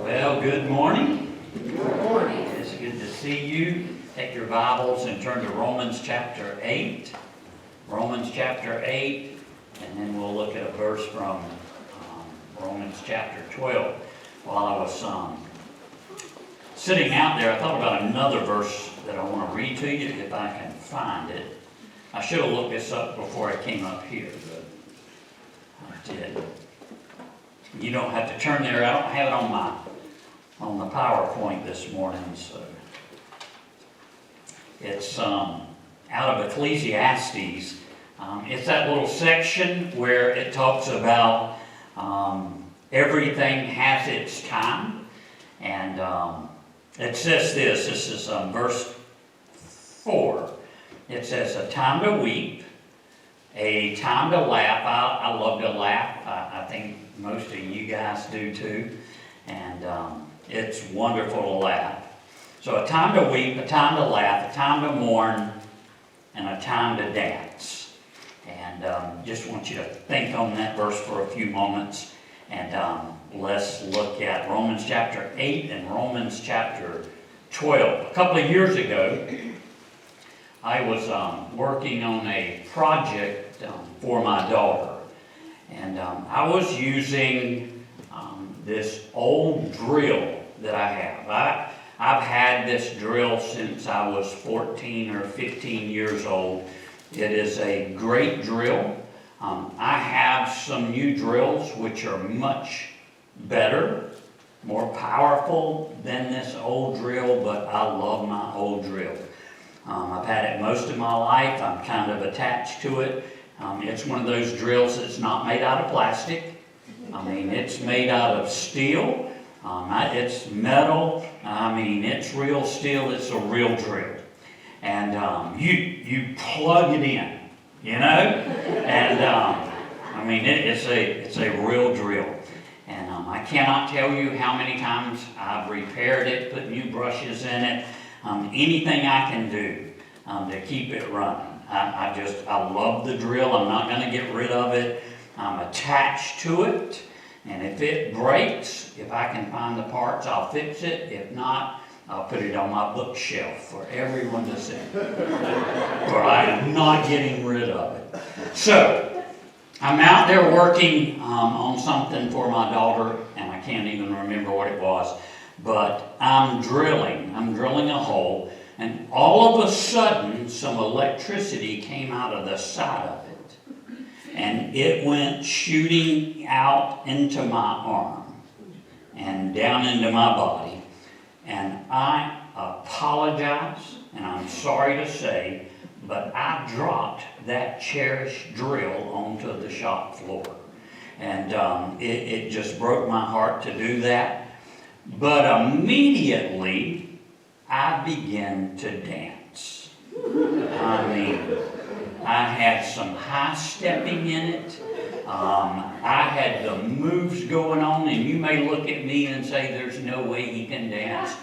Well, good morning. Good morning. It's good to see you. Take your Bibles and turn to Romans chapter 8. Romans chapter 8, and then we'll look at a verse from Romans chapter 12. While I was sitting out there, I thought about another verse that I want to read to you if I can find it. I should have looked this up before I came up here, but I did. You don't have to turn there. I don't have it on the PowerPoint this morning, so it's out of Ecclesiastes. It's that little section where it talks about everything has its time, and it says this. This is verse 4. It says, "A time to weep, a time to laugh." I love to laugh. I think most of you guys do too, and it's wonderful to laugh. So a time to weep, a time to laugh, a time to mourn, and a time to dance. And just want you to think on that verse for a few moments, and let's look at Romans chapter 8 and Romans chapter 12. A couple of years ago, I was working on a project for my daughter, and I was using this old drill that I have. I've had this drill since I was 14 or 15 years old. It is a great drill. I have some new drills which are much better, more powerful than this old drill, but I love my old drill. I've had it most of my life. I'm kind of attached to it. It's one of those drills that's not made out of plastic. I mean, it's made out of steel. It's metal. I mean, it's real steel. It's a real drill. And you plug it in, you know? And I mean, it's a real drill. And I cannot tell you how many times I've repaired it, put new brushes in it, anything I can do to keep it running. I love the drill. I'm not going to get rid of it. I'm attached to it. And if it breaks, if I can find the parts, I'll fix it. If not, I'll put it on my bookshelf for everyone to see. But I am not getting rid of it. So, I'm out there working on something for my daughter, and I can't even remember what it was. But I'm drilling a hole, and all of a sudden, some electricity came out of the side of it. And it went shooting out into my arm and down into my body. And I apologize, and I'm sorry to say, but I dropped that cherished drill onto the shop floor. And it just broke my heart to do that. But immediately, I began to dance. I mean, I had some high stepping in it. I had the moves going on, and you may look at me and say, "There's no way he can dance."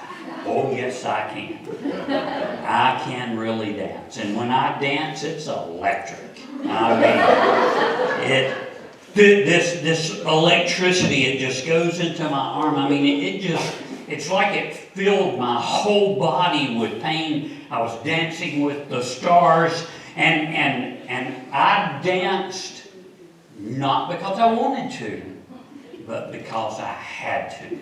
Oh, yes, I can. I can really dance. And when I dance, it's electric. I mean, this electricity, it just goes into my arm. I mean, it's like it filled my whole body with pain. I was dancing with the stars, and I danced not because I wanted to, but because I had to.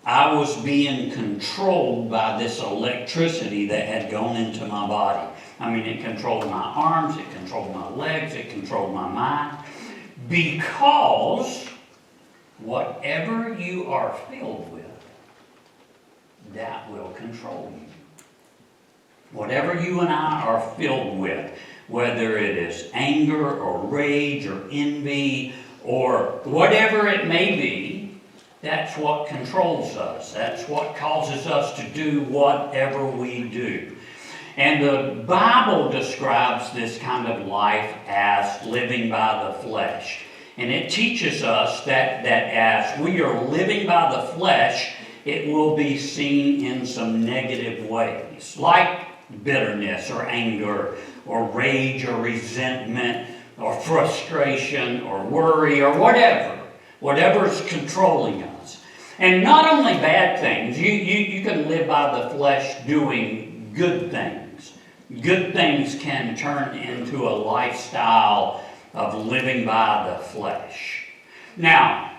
I was being controlled by this electricity that had gone into my body. I mean, it controlled my arms, it controlled my legs, it controlled my mind, because whatever you are filled with, that will control you. Whatever you and I are filled with, whether it is anger or rage or envy or whatever it may be, that's what controls us. That's what causes us to do whatever we do. And the Bible describes this kind of life as living by the flesh. And it teaches us that as we are living by the flesh, it will be seen in some negative ways, like bitterness or anger or rage or resentment or frustration or worry or whatever's controlling us. And not only bad things, you can live by the flesh doing good things. Good things can turn into a lifestyle of living by the flesh. Now,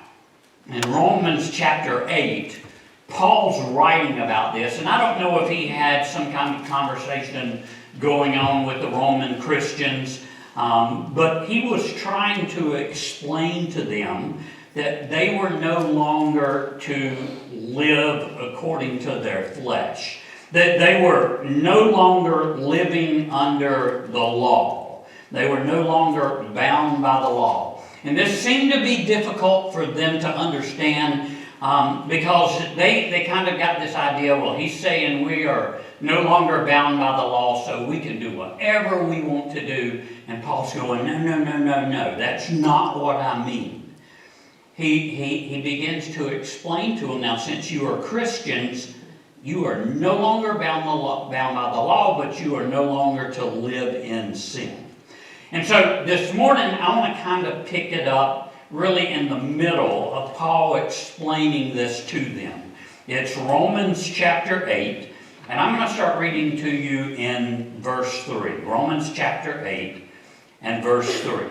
in Romans chapter 8, Paul's writing about this, and I don't know if he had some kind of conversation going on with the Roman Christians, but he was trying to explain to them that they were no longer to live according to their flesh, that they were no longer living under the law. They were no longer bound by the law. And this seemed to be difficult for them to understand because they kind of got this idea, well, he's saying we are no longer bound by the law, so we can do whatever we want to do. And Paul's going, no, that's not what I mean. He begins to explain to them, now since you are Christians, you are no longer bound by the law, but you are no longer to live in sin. And so this morning, I want to kind of pick it up really in the middle of Paul explaining this to them. It's Romans chapter 8, and I'm going to start reading to you in verse 3. Romans chapter 8 and verse 3.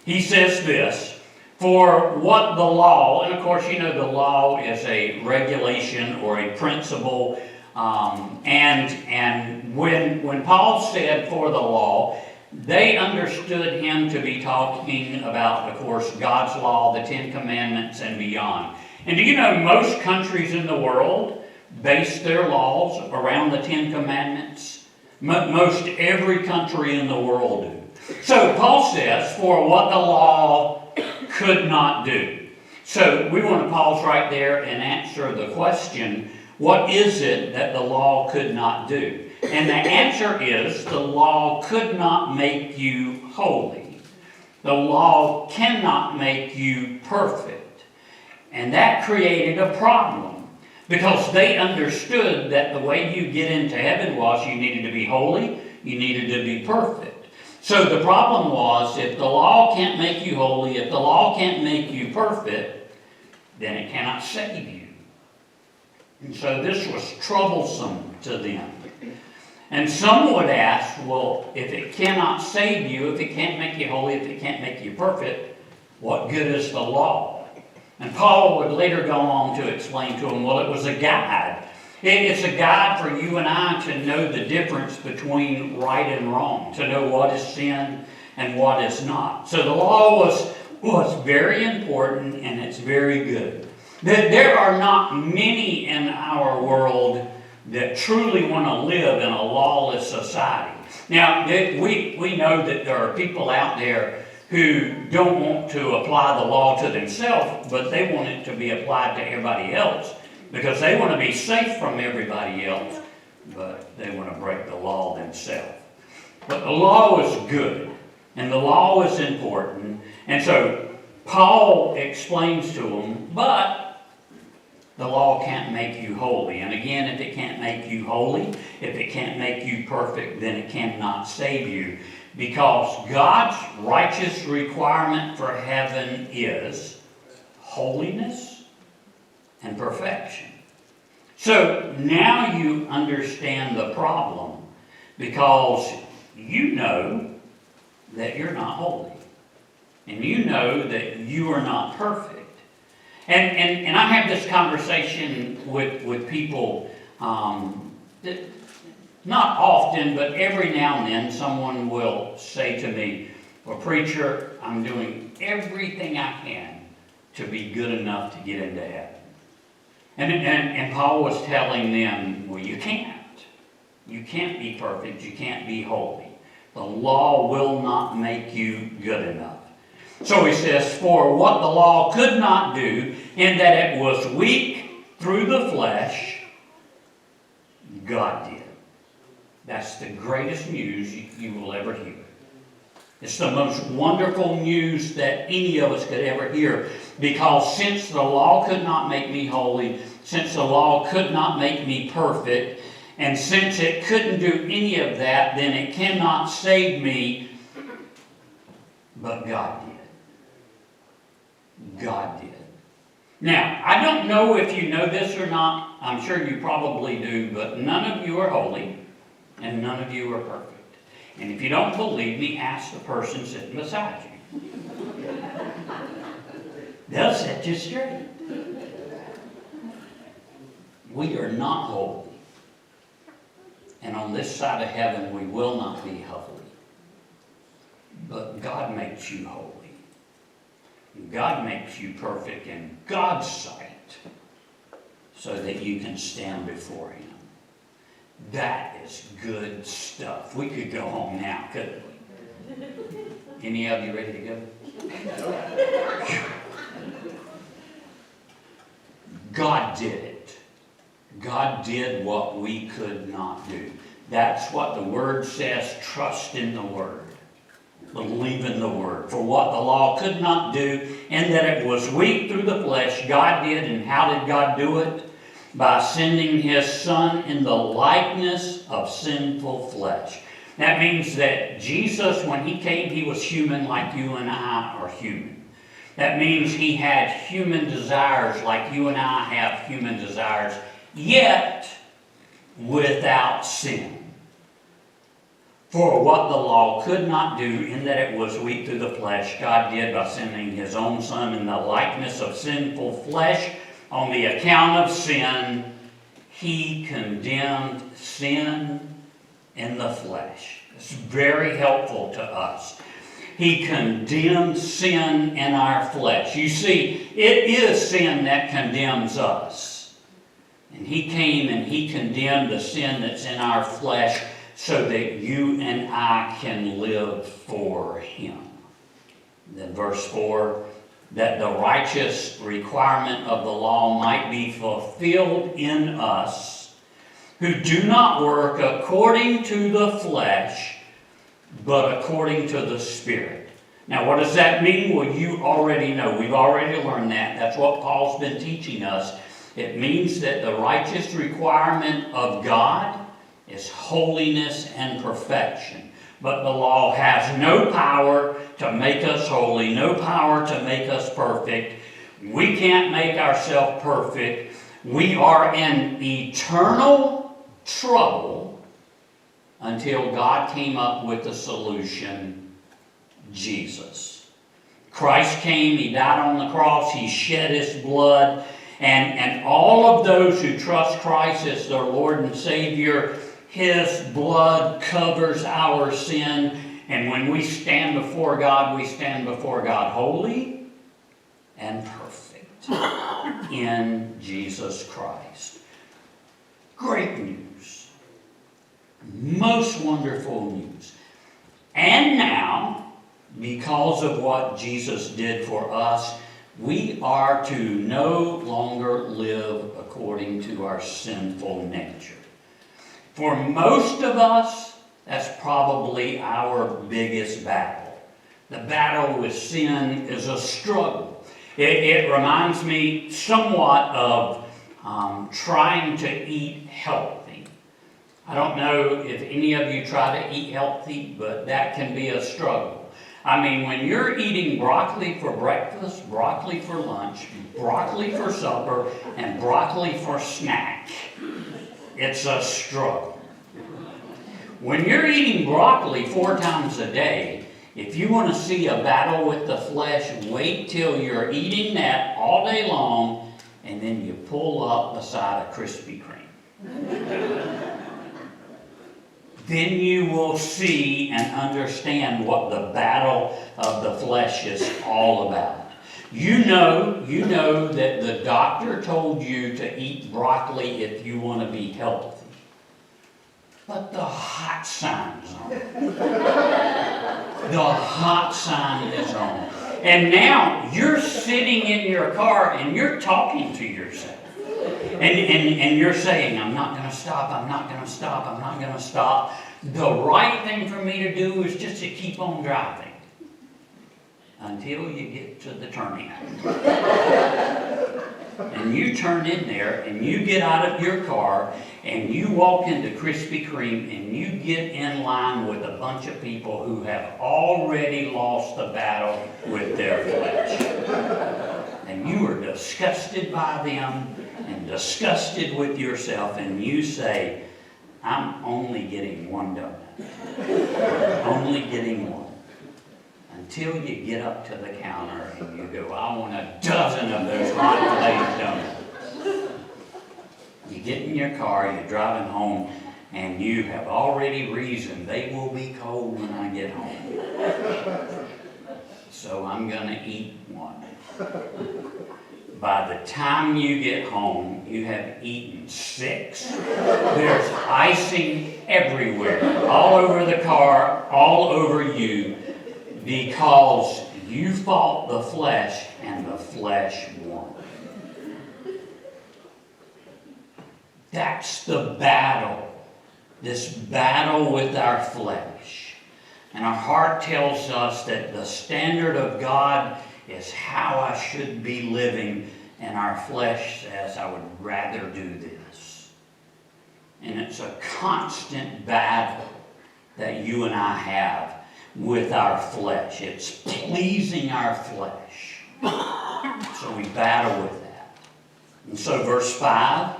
He says this, for what the law, and of course you know the law is a regulation or a principle, and when Paul said for the law, they understood him to be talking about, of course, God's law, the Ten Commandments, and beyond. And do you know most countries in the world base their laws around the Ten Commandments? Most every country in the world do. So Paul says, for what the law could not do. So we want to pause right there and answer the question, what is it that the law could not do? And the answer is the law could not make you holy. The law cannot make you perfect. And that created a problem because they understood that the way you get into heaven was you needed to be holy, you needed to be perfect. So the problem was if the law can't make you holy, if the law can't make you perfect, then it cannot save you. And so this was troublesome to them. And some would ask, well, if it cannot save you, if it can't make you holy, if it can't make you perfect, what good is the law? And Paul would later go on to explain to them, well, it was a guide. It's a guide for you and I to know the difference between right and wrong, to know what is sin and what is not. So the law was very important and it's very good. There are not many in our world that truly want to live in a lawless society. Now, we know that there are people out there who don't want to apply the law to themselves, but they want it to be applied to everybody else because they want to be safe from everybody else, but they want to break the law themselves. But the law is good, and the law is important, and so Paul explains to them, but the law can't make you holy. And again, if it can't make you holy, if it can't make you perfect, then it cannot save you. Because God's righteous requirement for heaven is holiness and perfection. So now you understand the problem because you know that you're not holy. And you know that you are not perfect. And I have this conversation with people, that not often, but every now and then someone will say to me, well, preacher, I'm doing everything I can to be good enough to get into heaven. And Paul was telling them, well, you can't. You can't be perfect. You can't be holy. The law will not make you good enough. So he says, for what the law could not do, in that it was weak through the flesh, God did. That's the greatest news you will ever hear. It's the most wonderful news that any of us could ever hear, because since the law could not make me holy, since the law could not make me perfect, and since it couldn't do any of that, then it cannot save me, but God did. God did. Now, I don't know if you know this or not. I'm sure you probably do, but none of you are holy and none of you are perfect. And if you don't believe me, ask the person sitting beside you. They'll set you straight. We are not holy. And on this side of heaven, we will not be holy. But God makes you holy. God makes you perfect in God's sight so that you can stand before Him. That is good stuff. We could go home now, couldn't we? Any of you ready to go? God did it. God did what we could not do. That's what the Word says. Trust in the Word. Believe in the Word. For what the law could not do, and that it was weak through the flesh, God did. And how did God do it? By sending His Son in the likeness of sinful flesh. That means that Jesus, when He came, He was human like you and I are human. That means He had human desires like you and I have human desires, yet without sin. For what the law could not do, in that it was weak through the flesh, God did by sending His own Son in the likeness of sinful flesh. On the account of sin, He condemned sin in the flesh. It's very helpful to us. He condemned sin in our flesh. You see, it is sin that condemns us. And He came and He condemned the sin that's in our flesh so that you and I can live for Him. Then verse 4, that the righteous requirement of the law might be fulfilled in us, who do not work according to the flesh, but according to the Spirit. Now, what does that mean? Well, you already know. We've already learned that. That's what Paul's been teaching us. It means that the righteous requirement of God is holiness and perfection. But the law has no power to make us holy, no power to make us perfect. We can't make ourselves perfect. We are in eternal trouble until God came up with the solution, Jesus. Christ came, He died on the cross, He shed His blood, and all of those who trust Christ as their Lord and Savior, His blood covers our sin. And when we stand before God, we stand before God holy and perfect in Jesus Christ. Great news. Most wonderful news. And now, because of what Jesus did for us, we are to no longer live according to our sinful nature. For most of us, that's probably our biggest battle. The battle with sin is a struggle. It reminds me somewhat of trying to eat healthy. I don't know if any of you try to eat healthy, but that can be a struggle. I mean, when you're eating broccoli for breakfast, broccoli for lunch, broccoli for supper, and broccoli for snack, it's a struggle. When you're eating broccoli 4 times a day, if you want to see a battle with the flesh, wait till you're eating that all day long, and then you pull up beside a Krispy Kreme. Then you will see and understand what the battle of the flesh is all about. You know that the doctor told you to eat broccoli if you want to be healthy. But the hot sign is on. The hot sign is on. And now you're sitting in your car and you're talking to yourself. And you're saying, I'm not going to stop, I'm not going to stop, I'm not going to stop. The right thing for me to do is just to keep on driving until you get to the turning. And you turn in there and you get out of your car and you walk into Krispy Kreme and you get in line with a bunch of people who have already lost the battle with their flesh. and you are disgusted by them and disgusted with yourself, and you say, I'm only getting one donut. Only getting one. Until you get up to the counter and you go, I want a dozen of those hot glazed donuts. You get in your car, you're driving home, and you have already reasoned they will be cold when I get home. So I'm going to eat one. By the time you get home, you have eaten 6. There's icing everywhere, all over the car, all over you, because you fought the flesh and the flesh won. That's the battle. This battle with our flesh. And our heart tells us that the standard of God is how I should be living, and our flesh says I would rather do this. And it's a constant battle that you and I have with our flesh. It's pleasing our flesh. So we battle with that. And so verse 5,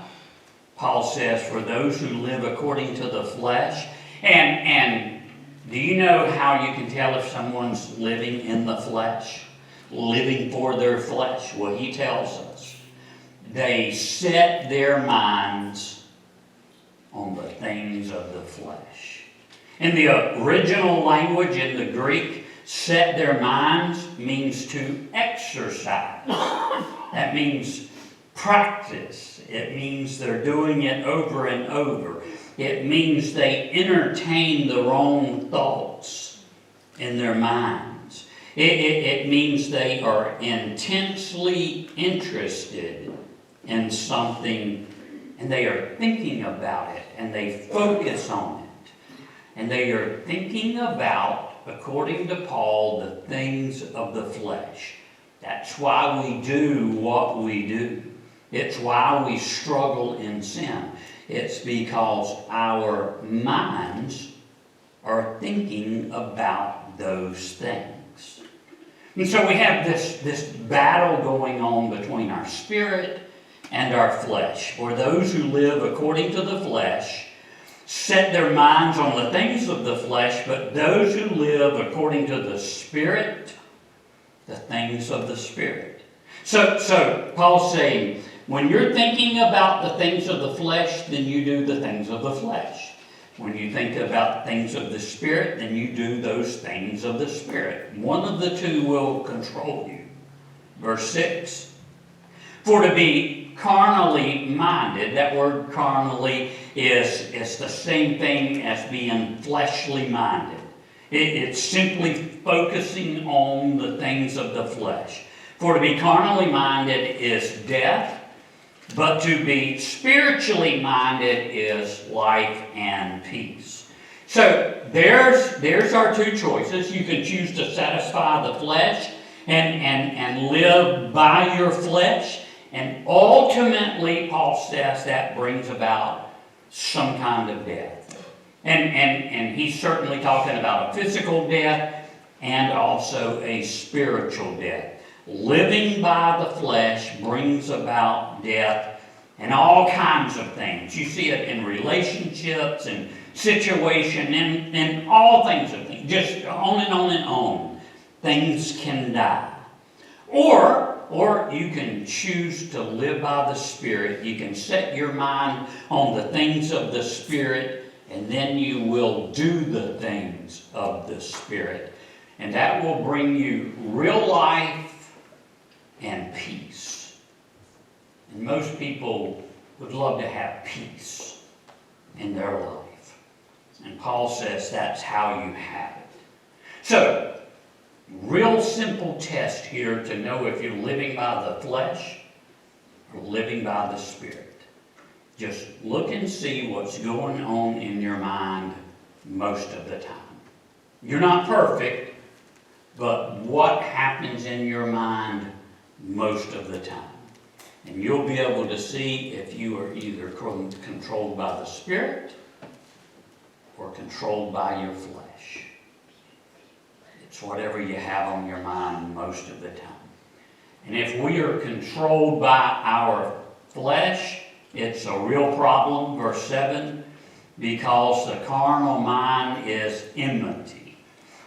Paul says, for those who live according to the flesh, and do you know how you can tell if someone's living in the flesh? Living for their flesh? Well, he tells us. They set their minds on the things of the flesh. In the original language, in the Greek, set their minds means to exercise. That means practice. It means they're doing it over and over. It means they entertain the wrong thoughts in their minds. It means they are intensely interested in something, and they are thinking about it, and they focus on it. And they are thinking about, according to Paul, the things of the flesh. That's why we do what we do. It's why we struggle in sin. It's because our minds are thinking about those things. And so we have this battle going on between our spirit and our flesh. For those who live according to the flesh set their minds on the things of the flesh, but those who live according to the Spirit, the things of the Spirit. So Paul's saying, when you're thinking about the things of the flesh, then you do the things of the flesh. When you think about things of the Spirit, then you do those things of the Spirit. One of the two will control you. Verse 6. For to be carnally minded, that word carnally is the same thing as being fleshly minded. It's simply focusing on the things of the flesh. For to be carnally minded is death, but to be spiritually minded is life and peace. So there's our two choices. You can choose to satisfy the flesh and live by your flesh. And ultimately, Paul says that brings about some kind of death. And he's certainly talking about a physical death and also a spiritual death. Living by the flesh brings about death and all kinds of things. You see it in relationships and situation and all things of things. Just on and on and on. Things can die. Or you can choose to live by the Spirit. You can set your mind on the things of the Spirit, and then you will do the things of the Spirit. And that will bring you real life and peace. And most people would love to have peace in their life. And Paul says that's how you have it. So, real simple test here to know if you're living by the flesh or living by the Spirit. Just look and see what's going on in your mind most of the time. You're not perfect, but what happens in your mind most of the time? And you'll be able to see if you are either controlled by the Spirit or controlled by your flesh. It's whatever you have on your mind most of the time. And if we are controlled by our flesh, it's a real problem. Verse 7, because the carnal mind is enmity.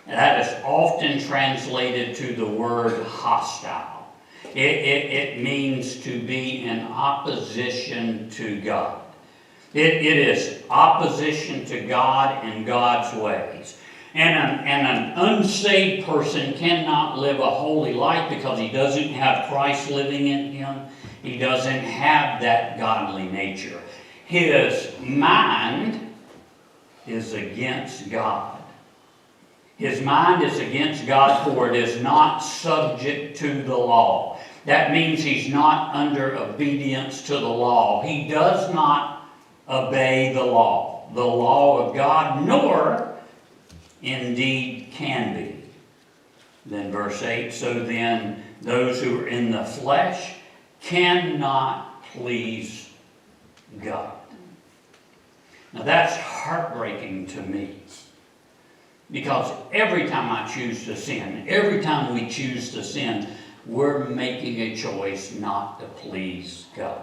And that is often translated to the word hostile. It means to be in opposition to God. It is opposition to God and God's ways. And an unsaved person cannot live a holy life because he doesn't have Christ living in him. He doesn't have that godly nature. His mind is against God. His mind is against God, for it is not subject to the law. That means he's not under obedience to the law. He does not obey the law of God, nor indeed can be. Then verse 8, so then those who are in the flesh cannot please God. Now that's heartbreaking to me, because every time I choose to sin, every time we choose to sin, we're making a choice not to please God.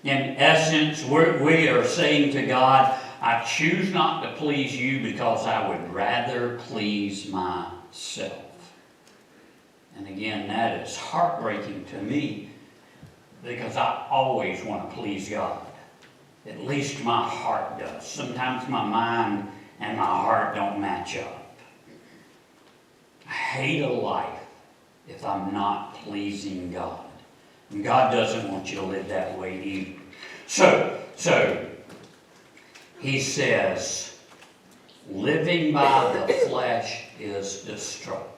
In essence, we are saying to God, I choose not to please you because I would rather please myself. And again, that is heartbreaking to me, because I always want to please God. At least my heart does. Sometimes my mind and my heart don't match up. I hate a life if I'm not pleasing God. And God doesn't want you to live that way either. So he says, living by the flesh is destructive.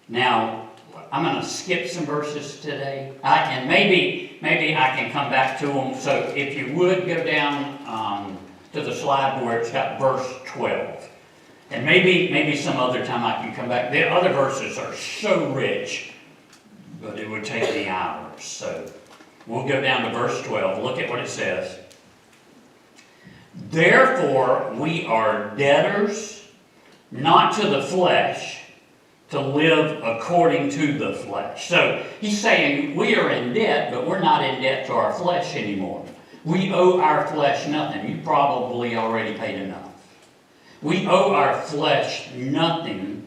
Now, I'm going to skip some verses today. And maybe I can come back to them. So if you would go down to the slide where it's got verse 12. And maybe some other time I can come back. The other verses are so rich, but it would take me hours. So we'll go down to verse 12. Look at what it says. Therefore, we are debtors, not to the flesh, to live according to the flesh. So he's saying we are in debt, but we're not in debt to our flesh anymore. We owe our flesh nothing. You probably already paid enough. We owe our flesh nothing,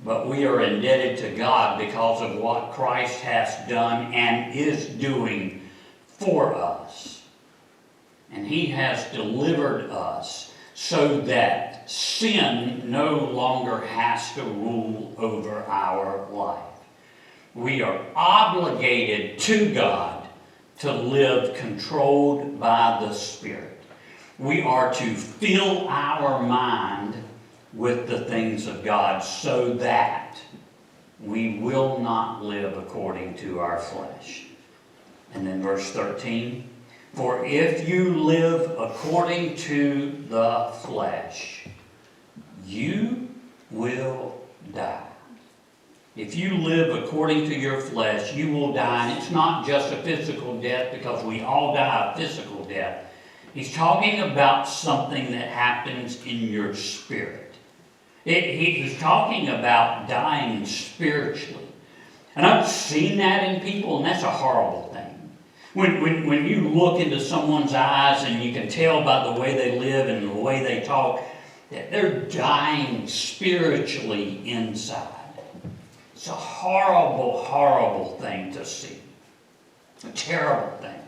but we are indebted to God because of what Christ has done and is doing for us. And he has delivered us so that sin no longer has to rule over our life. We are obligated to God to live controlled by the Spirit. We are to fill our mind with the things of God so that we will not live according to our flesh. And then verse 13, for if you live according to the flesh, you will die. If you live according to your flesh, you will die. And it's not just a physical death, because we all die a physical death. He's talking about something that happens in your spirit. He's talking about dying spiritually. And I've seen that in people, and that's a horrible thing. When you look into someone's eyes and you can tell by the way they live and the way they talk that they're dying spiritually inside. It's a horrible, horrible thing to see. A terrible thing.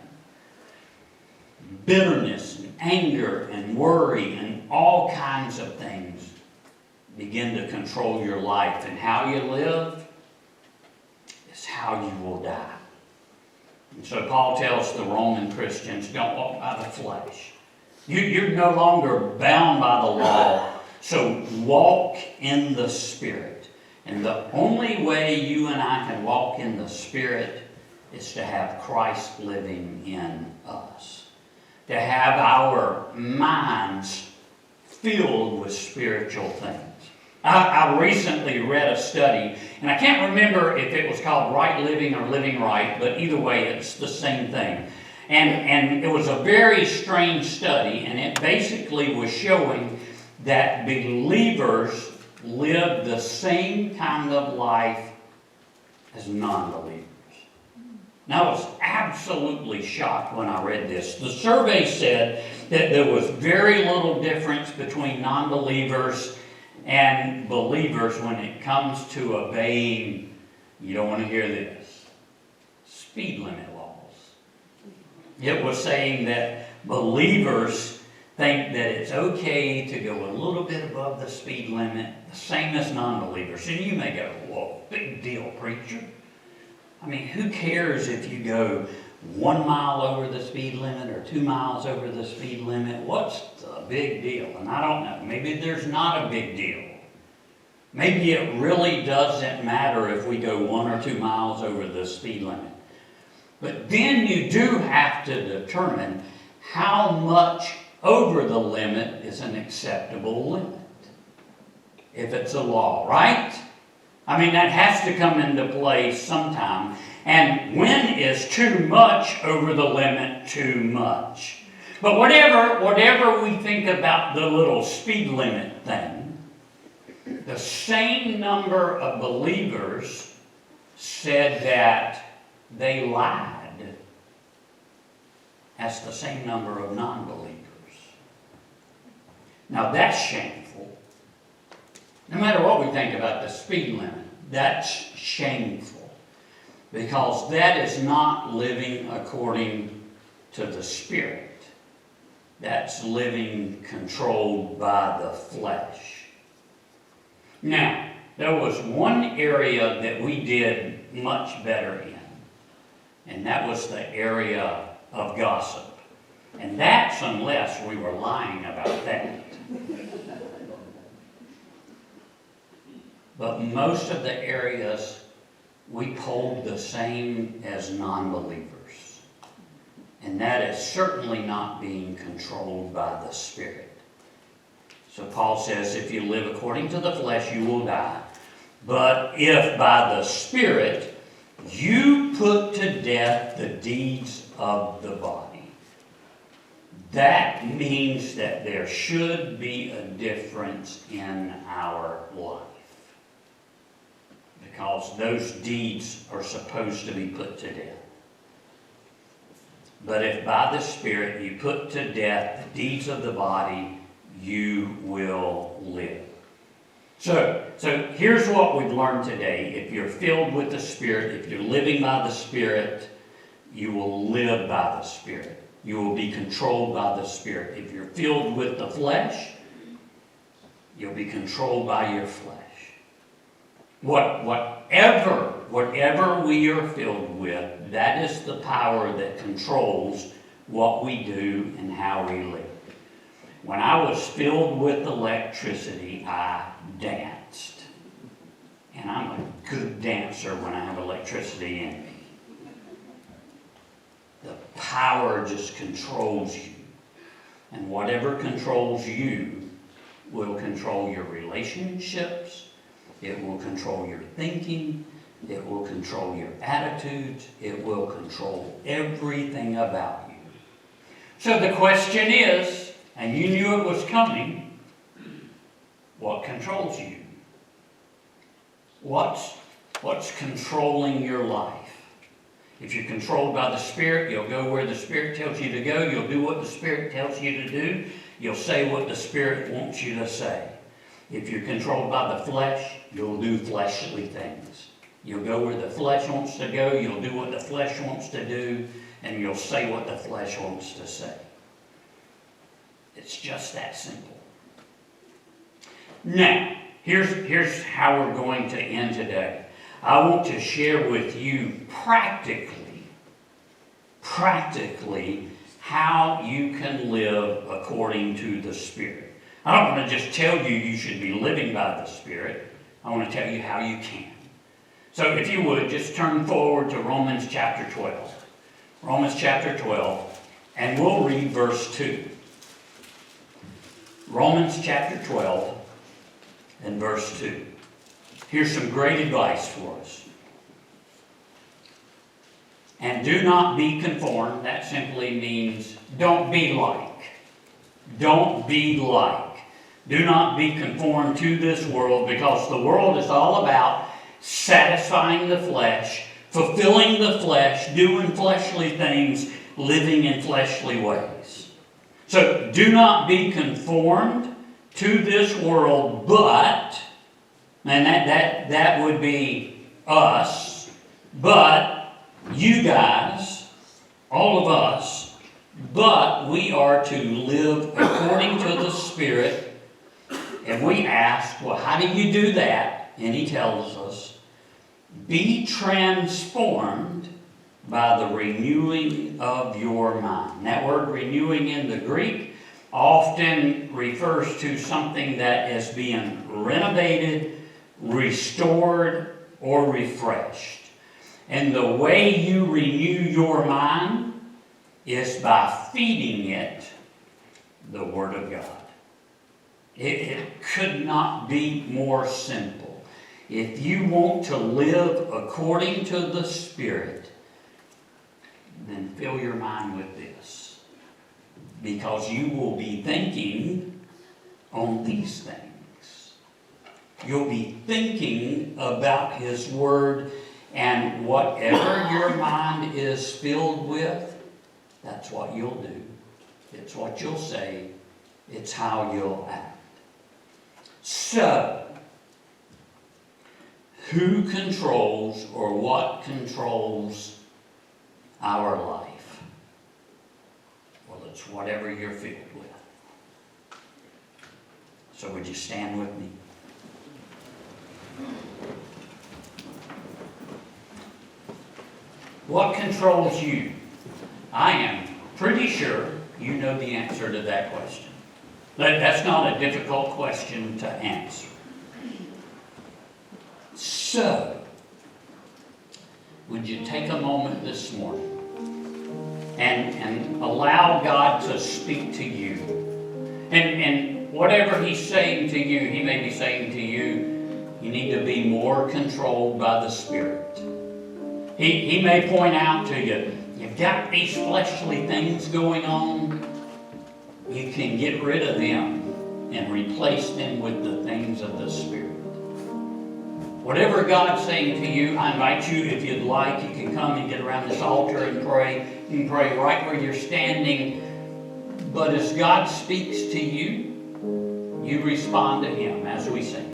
Bitterness and anger and worry and all kinds of things begin to control your life. And how you live is how you will die. And so Paul tells the Roman Christians, don't walk by the flesh. You're no longer bound by the law, so walk in the Spirit. And the only way you and I can walk in the Spirit is to have Christ living in us. To have our minds filled with spiritual things. I recently read a study, and I can't remember if it was called Right Living or Living Right, but either way, it's the same thing. And it was a very strange study, and it basically was showing that believers live the same kind of life as non-believers. Now, I was absolutely shocked when I read this. The survey said that there was very little difference between non-believers and believers when it comes to obeying, you don't want to hear this, speed limit laws. It was saying that believers think that it's okay to go a little bit above the speed limit, the same as non-believers. And you may go, whoa, big deal, preacher. I mean, who cares if you go 1 mile over the speed limit or 2 miles over the speed limit? What's the big deal? And I don't know. Maybe there's not a big deal. Maybe it really doesn't matter if we go 1 or 2 miles over the speed limit. But then you do have to determine how much over the limit is an acceptable limit. If it's a law, right? I mean, that has to come into play sometime. And when is too much over the limit too much? But whatever we think about the little speed limit thing, the same number of believers said that they lied as the same number of non-believers. Now that's shameful. No matter what we think about the speed limit, that's shameful. Because that is not living according to the Spirit. That's living controlled by the flesh. Now, there was one area that we did much better in, and that was the area of gossip. And that's unless we were lying about that. But most of the areas we polled the same as non-believers. And that is certainly not being controlled by the Spirit. So Paul says, if you live according to the flesh, you will die. But if by the Spirit you put to death the deeds of the body, that means that there should be a difference in our life. Because those deeds are supposed to be put to death. But if by the Spirit you put to death the deeds of the body, you will live. So here's what we've learned today. If you're filled with the Spirit, if you're living by the Spirit, you will live by the Spirit. You will be controlled by the Spirit. If you're filled with the flesh, you'll be controlled by your flesh. Whatever we are filled with, that is the power that controls what we do and how we live. When I was filled with electricity, I danced. And I'm a good dancer when I have electricity in me. The power just controls you. And whatever controls you will control your relationships. It will control your thinking. It will control your attitudes. It will control everything about you. So the question is, and you knew it was coming, what controls you? What's controlling your life? If you're controlled by the Spirit, you'll go where the Spirit tells you to go. You'll do what the Spirit tells you to do. You'll say what the Spirit wants you to say. If you're controlled by the flesh, you'll do fleshly things. You'll go where the flesh wants to go, you'll do what the flesh wants to do, and you'll say what the flesh wants to say. It's just that simple. Now, here's how we're going to end today. I want to share with you practically how you can live according to the Spirit. I don't want to just tell you you should be living by the Spirit. I want to tell you how you can. So if you would, just turn forward to Romans chapter 12. Romans chapter 12, and we'll read verse 2. Romans chapter 12 and verse 2. Here's some great advice for us. And do not be conformed. That simply means don't be like. Don't be like. Do not be conformed to this world, because the world is all about satisfying the flesh, fulfilling the flesh, doing fleshly things, living in fleshly ways. So do not be conformed to this world, but, and that would be us, but you guys, all of us, but we are to live according to the Spirit. And we ask, well, how do you do that? And he tells us, be transformed by the renewing of your mind. That word renewing in the Greek often refers to something that is being renovated, restored, or refreshed. And the way you renew your mind is by feeding it the Word of God. It could not be more simple. If you want to live according to the Spirit, then fill your mind with this. Because you will be thinking on these things. You'll be thinking about His Word, and whatever your mind is filled with, that's what you'll do. It's what you'll say. It's how you'll act. So, who controls or what controls our life? Well, it's whatever you're filled with. So would you stand with me? What controls you? I am pretty sure you know the answer to that question. That's not a difficult question to answer. So, would you take a moment this morning and allow God to speak to you? And whatever He's saying to you, He may be saying to you, you need to be more controlled by the Spirit. He may point out to you, you've got these fleshly things going on. You can get rid of them and replace them with the things of the Spirit. Whatever God's saying to you, I invite you, if you'd like, you can come and get around this altar and pray. You can pray right where you're standing. But as God speaks to you, you respond to Him as we sing.